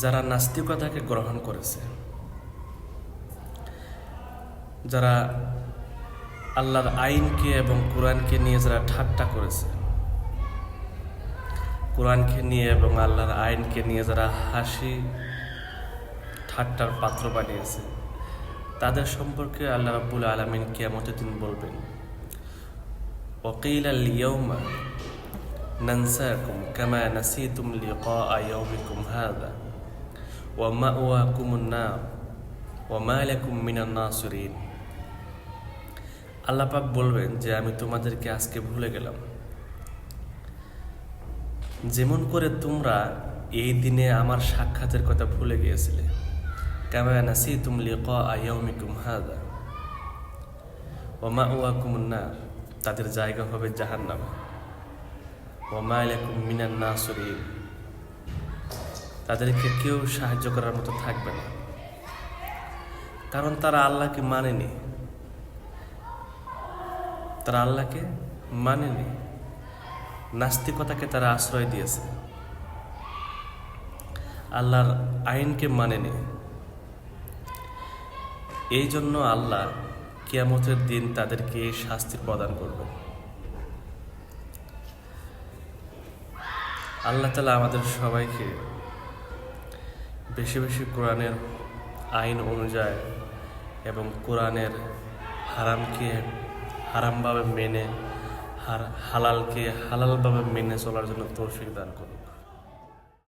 যারা নাস্তিকতাকে গ্রহণ করেছে, যারা আল্লাহর আইনকে এবং কোরআনকে নিয়ে যারা ঠাট্টা করেছে, কোরআনকে নিয়ে এবং আল্লাহর আইনকে নিয়ে যারা হাসি ঠাট্টার পাত্র বানিয়েছে, তাদের সম্পর্কে আল্লাহ রাব্বুল আলামিন কিয়ামতের দিন বলবেন, ওয়াকিলা আল-ইয়াওমা নানসাকুম কামা নাসিতুম লিকাআ ইয়াউমিকুম হাযা ওয়া মাওয়াকুমুন নার ওয়া মা লাকুম মিনান নাসিরিন। আল্লাহ পাক বলবেন যে আমি তোমাদেরকে আজকে ভুলে গেলাম, যেমন করে তোমরা এই দিনে আমার সাক্ষাতের কথা ভুলে গিয়েছিলে। কামা নাসিতুম লিকাআ ইয়াউমিকুম হাযা ওয়া মাওয়াকুমুন নার, তাদের জায়গা হবে জাহান্নাম। ওয়া মা লাকুম মিনান নাসিরিন, তাদেরকে কেউ সাহায্য করার মতো থাকবে না, কারণ তারা আল্লাহকে মানেনি, তারা আল্লাহকে মানেনি, নাস্তিকতাকে তারা আশ্রয় দিয়েছে, আল্লাহর আইনকে মানেনি। এই জন্য আল্লাহ কিয়ামতের দিন তাদেরকে এই শাস্তি প্রদান করবেন। আল্লাহ তাআলা আমাদের সবাইকে বেশি বেশি কোরআনের আইন অনুযায়ী এবং কোরআনের হারামকে হারামভাবে মেনে, হালালকে হালালভাবে মেনে চলার জন্য তৌফিক দান করুন।